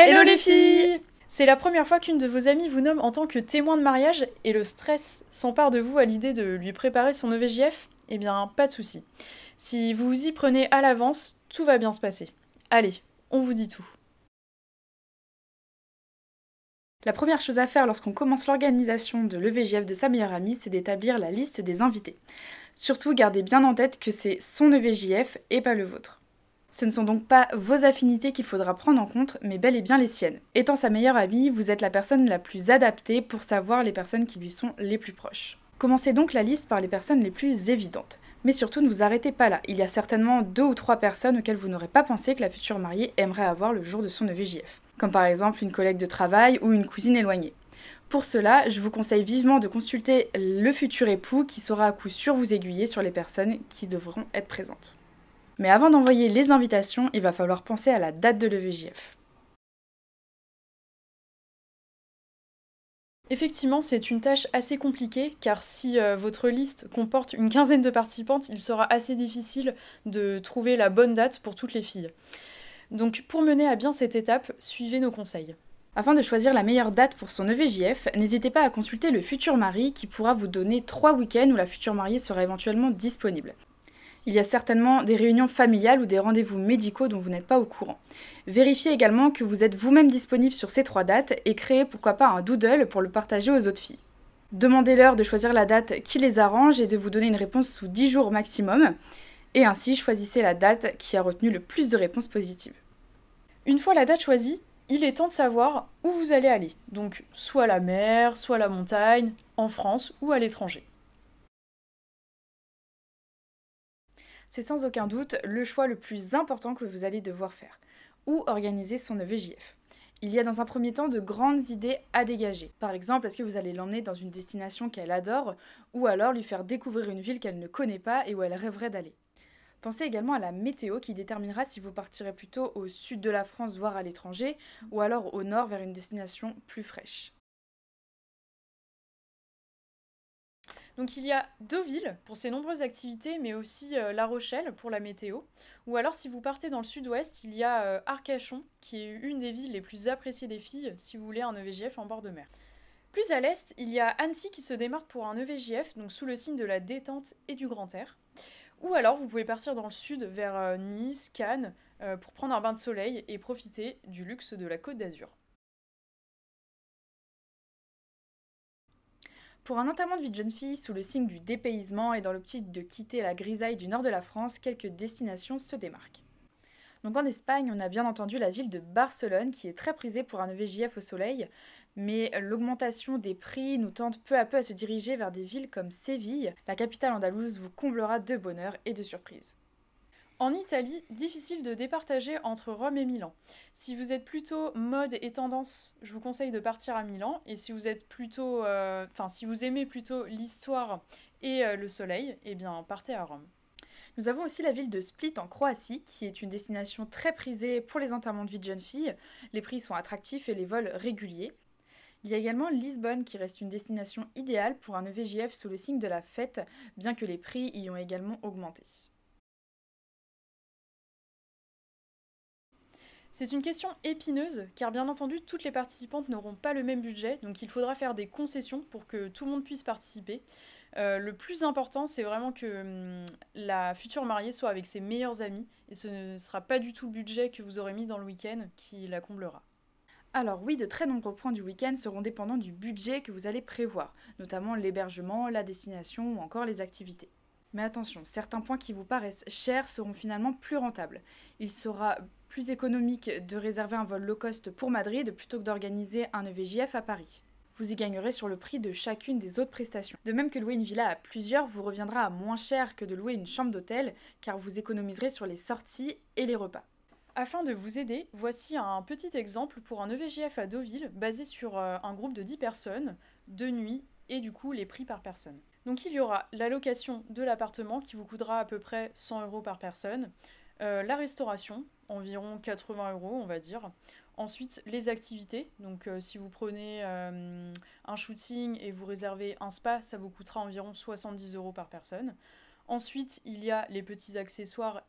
Hello les filles! C'est la première fois qu'une de vos amies vous nomme en tant que témoin de mariage et le stress s'empare de vous à l'idée de lui préparer son EVJF? Eh bien, pas de souci. Si vous vous y prenez à l'avance, tout va bien se passer. Allez, on vous dit tout. La première chose à faire lorsqu'on commence l'organisation de l'EVJF de sa meilleure amie, c'est d'établir la liste des invités. Surtout, gardez bien en tête que c'est son EVJF et pas le vôtre. Ce ne sont donc pas vos affinités qu'il faudra prendre en compte, mais bel et bien les siennes. Étant sa meilleure amie, vous êtes la personne la plus adaptée pour savoir les personnes qui lui sont les plus proches. Commencez donc la liste par les personnes les plus évidentes. Mais surtout, ne vous arrêtez pas là. Il y a certainement 2 ou 3 personnes auxquelles vous n'aurez pas pensé que la future mariée aimerait avoir le jour de son EVJF. Comme par exemple une collègue de travail ou une cousine éloignée. Pour cela, je vous conseille vivement de consulter le futur époux qui saura à coup sûr vous aiguiller sur les personnes qui devront être présentes. Mais avant d'envoyer les invitations, il va falloir penser à la date de l'EVJF. Effectivement, c'est une tâche assez compliquée, car si votre liste comporte une quinzaine de participantes, il sera assez difficile de trouver la bonne date pour toutes les filles. Donc pour mener à bien cette étape, suivez nos conseils. Afin de choisir la meilleure date pour son EVJF, n'hésitez pas à consulter le futur mari qui pourra vous donner 3 week-ends où la future mariée sera éventuellement disponible. Il y a certainement des réunions familiales ou des rendez-vous médicaux dont vous n'êtes pas au courant. Vérifiez également que vous êtes vous-même disponible sur ces 3 dates et créez pourquoi pas un doodle pour le partager aux autres filles. Demandez-leur de choisir la date qui les arrange et de vous donner une réponse sous 10 jours maximum. Et ainsi, choisissez la date qui a retenu le plus de réponses positives. Une fois la date choisie, il est temps de savoir où vous allez aller. Donc soit la mer, soit la montagne, en France ou à l'étranger. C'est sans aucun doute le choix le plus important que vous allez devoir faire. Où organiser son EVJF? Il y a dans un premier temps de grandes idées à dégager. Par exemple, est-ce que vous allez l'emmener dans une destination qu'elle adore ou alors lui faire découvrir une ville qu'elle ne connaît pas et où elle rêverait d'aller? Pensez également à la météo qui déterminera si vous partirez plutôt au sud de la France, voire à l'étranger, ou alors au nord vers une destination plus fraîche. Donc il y a Deauville pour ses nombreuses activités, mais aussi La Rochelle pour la météo. Ou alors si vous partez dans le sud-ouest, il y a Arcachon, qui est une des villes les plus appréciées des filles si vous voulez un EVJF en bord de mer. Plus à l'est, il y a Annecy qui se démarque pour un EVJF, donc sous le signe de la détente et du grand air. Ou alors vous pouvez partir dans le sud vers Nice, Cannes, pour prendre un bain de soleil et profiter du luxe de la Côte d'Azur. Pour un enterrement de vie de jeune fille sous le signe du dépaysement et dans l'optique de quitter la grisaille du nord de la France, quelques destinations se démarquent. Donc en Espagne, on a bien entendu la ville de Barcelone qui est très prisée pour un EVJF au soleil, mais l'augmentation des prix nous tente peu à peu à se diriger vers des villes comme Séville. La capitale andalouse vous comblera de bonheur et de surprises. En Italie, difficile de départager entre Rome et Milan. Si vous êtes plutôt mode et tendance, je vous conseille de partir à Milan. Et si vous êtes plutôt, si vous aimez plutôt l'histoire et le soleil, eh bien partez à Rome. Nous avons aussi la ville de Split en Croatie, qui est une destination très prisée pour les enterrements de vie de jeunes filles. Les prix sont attractifs et les vols réguliers. Il y a également Lisbonne qui reste une destination idéale pour un EVJF sous le signe de la fête, bien que les prix y ont également augmenté. C'est une question épineuse, car bien entendu, toutes les participantes n'auront pas le même budget, donc il faudra faire des concessions pour que tout le monde puisse participer. Le plus important, c'est vraiment que la future mariée soit avec ses meilleurs amis, et ce ne sera pas du tout le budget que vous aurez mis dans le week-end qui la comblera. Alors oui, de très nombreux points du week-end seront dépendants du budget que vous allez prévoir, notamment l'hébergement, la destination ou encore les activités. Mais attention, certains points qui vous paraissent chers seront finalement plus rentables. Il sera plus économique de réserver un vol low cost pour Madrid plutôt que d'organiser un EVJF à Paris. Vous y gagnerez sur le prix de chacune des autres prestations. De même que louer une villa à plusieurs vous reviendra à moins cher que de louer une chambre d'hôtel, car vous économiserez sur les sorties et les repas. Afin de vous aider, voici un petit exemple pour un EVJF à Deauville basé sur un groupe de 10 personnes, 2 nuits et du coup les prix par personne. Donc il y aura la location de l'appartement qui vous coûtera à peu près 100 € par personne, la restauration, environ 80 € on va dire. Ensuite, les activités, donc si vous prenez un shooting et vous réservez un spa, ça vous coûtera environ 70 € par personne. Ensuite, il y a les petits accessoires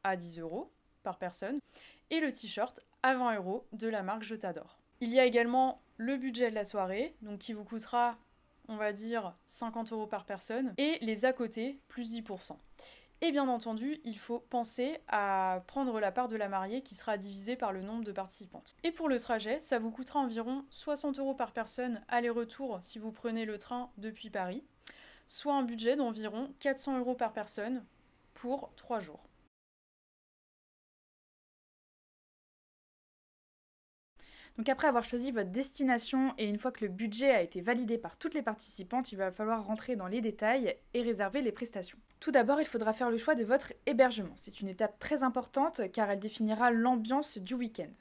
à 10 € par personne. et le t-shirt à 20 € de la marque Je t'adore. Il y a également le budget de la soirée, donc qui vous coûtera, on va dire, 50 € par personne, et les à côté, plus 10%. Et bien entendu, il faut penser à prendre la part de la mariée qui sera divisée par le nombre de participantes. Et pour le trajet, ça vous coûtera environ 60 € par personne aller-retour si vous prenez le train depuis Paris, soit un budget d'environ 400 € par personne pour 3 jours. Donc après avoir choisi votre destination et une fois que le budget a été validé par toutes les participantes, il va falloir rentrer dans les détails et réserver les prestations. Tout d'abord, il faudra faire le choix de votre hébergement. C'est une étape très importante car elle définira l'ambiance du week-end.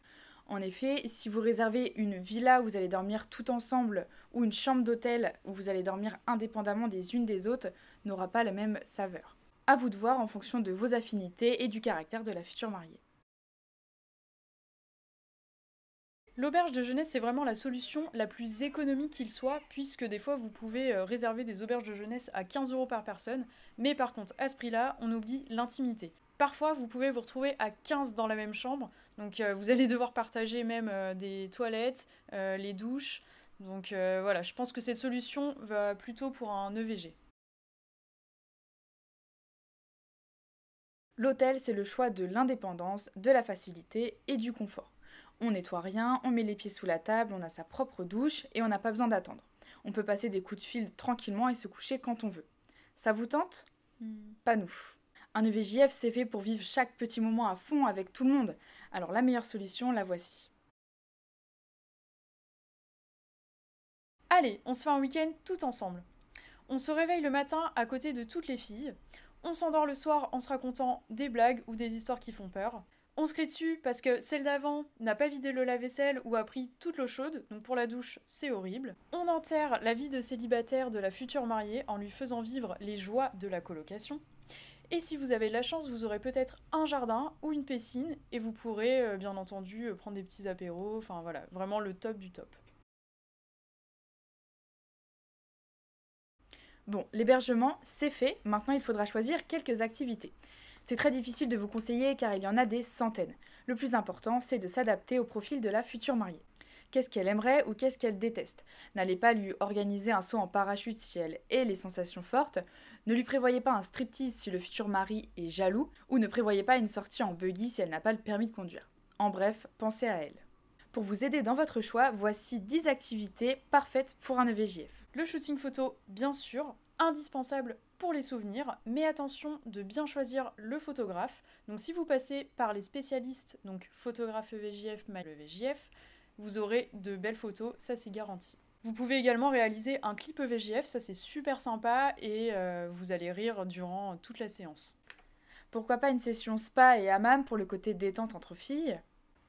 En effet, si vous réservez une villa où vous allez dormir tout ensemble ou une chambre d'hôtel où vous allez dormir indépendamment des unes des autres, n'aura pas la même saveur. À vous de voir en fonction de vos affinités et du caractère de la future mariée. L'auberge de jeunesse, c'est vraiment la solution la plus économique qu'il soit, puisque des fois vous pouvez réserver des auberges de jeunesse à 15 € par personne, mais par contre, à ce prix-là, on oublie l'intimité. Parfois, vous pouvez vous retrouver à 15 dans la même chambre, donc vous allez devoir partager même des toilettes, les douches, donc voilà, je pense que cette solution va plutôt pour un EVG. L'hôtel, c'est le choix de l'indépendance, de la facilité et du confort. On nettoie rien, on met les pieds sous la table, on a sa propre douche et on n'a pas besoin d'attendre. On peut passer des coups de fil tranquillement et se coucher quand on veut. Ça vous tente ? Pas nous. Un EVJF, c'est fait pour vivre chaque petit moment à fond avec tout le monde. Alors la meilleure solution, la voici. Allez, on se fait un week-end tout ensemble. On se réveille le matin à côté de toutes les filles. On s'endort le soir en se racontant des blagues ou des histoires qui font peur. On se crie dessus parce que celle d'avant n'a pas vidé le lave-vaisselle ou a pris toute l'eau chaude, donc pour la douche, c'est horrible. On enterre la vie de célibataire de la future mariée en lui faisant vivre les joies de la colocation. Et si vous avez de la chance, vous aurez peut-être un jardin ou une piscine et vous pourrez bien entendu prendre des petits apéros, enfin voilà, vraiment le top du top. Bon, l'hébergement, c'est fait, maintenant il faudra choisir quelques activités. C'est très difficile de vous conseiller car il y en a des centaines. Le plus important, c'est de s'adapter au profil de la future mariée. Qu'est-ce qu'elle aimerait ou qu'est-ce qu'elle déteste ? N'allez pas lui organiser un saut en parachute si elle est les sensations fortes, ne lui prévoyez pas un striptease si le futur mari est jaloux, ou ne prévoyez pas une sortie en buggy si elle n'a pas le permis de conduire. En bref, pensez à elle. Pour vous aider dans votre choix, voici 10 activités parfaites pour un EVJF. Le shooting photo, bien sûr, indispensable pour les souvenirs, mais attention de bien choisir le photographe. Donc si vous passez par les spécialistes, donc photographe EVJF, EVJF, vous aurez de belles photos, ça c'est garanti. Vous pouvez également réaliser un clip EVJF, ça c'est super sympa et vous allez rire durant toute la séance. Pourquoi pas une session spa et hammam pour le côté détente entre filles ?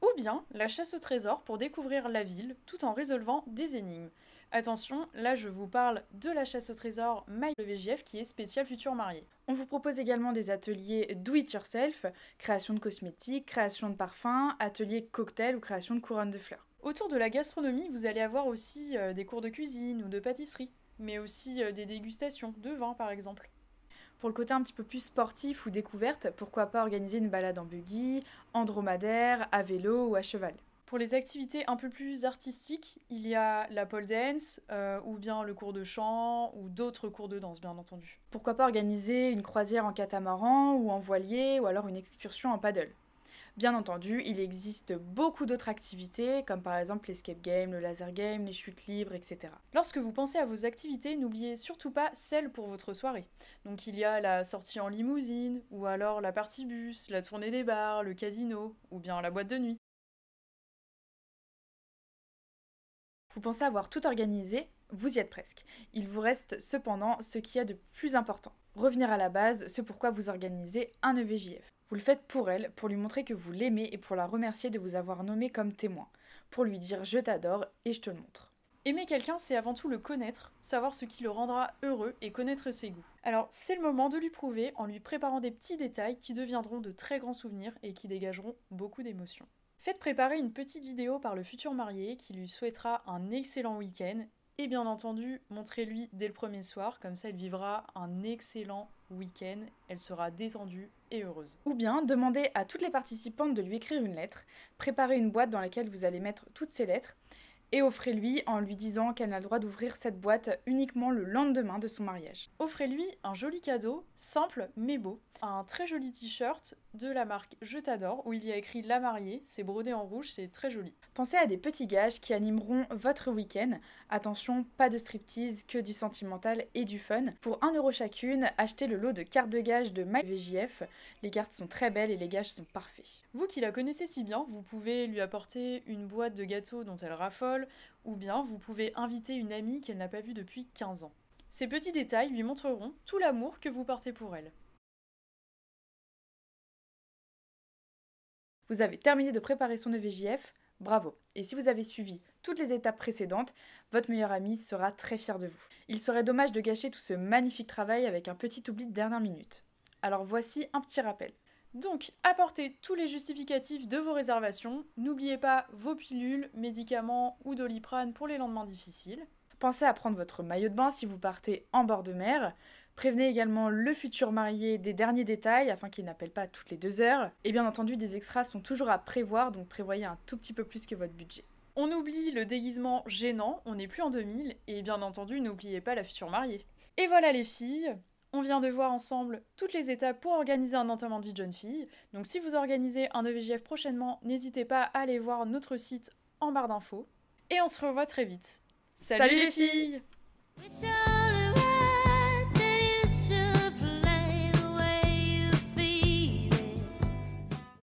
Ou bien la chasse au trésor pour découvrir la ville tout en résolvant des énigmes. Attention, là je vous parle de la chasse au trésor My EVJF qui est spéciale future mariée. On vous propose également des ateliers do it yourself, création de cosmétiques, création de parfums, ateliers cocktail ou création de couronnes de fleurs. Autour de la gastronomie, vous allez avoir aussi des cours de cuisine ou de pâtisserie, mais aussi des dégustations de vin par exemple. Pour le côté un petit peu plus sportif ou découverte, pourquoi pas organiser une balade en buggy, en dromadaire, à vélo ou à cheval. Pour les activités un peu plus artistiques, il y a la pole dance, ou bien le cours de chant, ou d'autres cours de danse bien entendu. Pourquoi pas organiser une croisière en catamaran ou en voilier, ou alors une excursion en paddle. Bien entendu, il existe beaucoup d'autres activités, comme par exemple l'escape game, le laser game, les chutes libres, etc. Lorsque vous pensez à vos activités, n'oubliez surtout pas celles pour votre soirée. Donc il y a la sortie en limousine, ou alors la partie bus, la tournée des bars, le casino, ou bien la boîte de nuit. Vous pensez avoir tout organisé, vous y êtes presque. Il vous reste cependant ce qu'il y a de plus important. Revenir à la base, ce pourquoi vous organisez un EVJF. Vous le faites pour elle, pour lui montrer que vous l'aimez et pour la remercier de vous avoir nommé comme témoin. Pour lui dire je t'adore et je te le montre. Aimer quelqu'un, c'est avant tout le connaître, savoir ce qui le rendra heureux et connaître ses goûts. Alors c'est le moment de lui prouver en lui préparant des petits détails qui deviendront de très grands souvenirs et qui dégageront beaucoup d'émotions. Faites préparer une petite vidéo par le futur marié qui lui souhaitera un excellent week-end Et bien entendu, montrez-lui dès le premier soir, comme ça elle vivra un excellent week-end, elle sera détendue et heureuse. Ou bien demandez à toutes les participantes de lui écrire une lettre, préparez une boîte dans laquelle vous allez mettre toutes ces lettres, et offrez-lui en lui disant qu'elle n'a le droit d'ouvrir cette boîte uniquement le lendemain de son mariage. Offrez-lui un joli cadeau, simple mais beau. Un très joli t-shirt de la marque Je t'adore, où il y a écrit La mariée, c'est brodé en rouge, c'est très joli. Pensez à des petits gages qui animeront votre week-end. Attention, pas de striptease, que du sentimental et du fun. Pour 1€ chacune, achetez le lot de cartes de gages de MyVJF. Les cartes sont très belles et les gages sont parfaits. Vous qui la connaissez si bien, vous pouvez lui apporter une boîte de gâteaux dont elle raffole, ou bien vous pouvez inviter une amie qu'elle n'a pas vue depuis 15 ans. Ces petits détails lui montreront tout l'amour que vous portez pour elle. Vous avez terminé de préparer son EVJF, bravo. Et si vous avez suivi toutes les étapes précédentes, votre meilleur ami sera très fier de vous. Il serait dommage de gâcher tout ce magnifique travail avec un petit oubli de dernière minute. Alors voici un petit rappel. Donc, apportez tous les justificatifs de vos réservations. N'oubliez pas vos pilules, médicaments ou Doliprane pour les lendemains difficiles. Pensez à prendre votre maillot de bain si vous partez en bord de mer. Prévenez également le futur marié des derniers détails afin qu'il n'appelle pas toutes les 2 heures. Et bien entendu, des extras sont toujours à prévoir, donc prévoyez un tout petit peu plus que votre budget. On oublie le déguisement gênant, on n'est plus en 2000, et bien entendu, n'oubliez pas la future mariée. Et voilà les filles, on vient de voir ensemble toutes les étapes pour organiser un enterrement de vie de jeune fille. Donc si vous organisez un EVJF prochainement, n'hésitez pas à aller voir notre site en barre d'infos. Et on se revoit très vite. Salut les filles!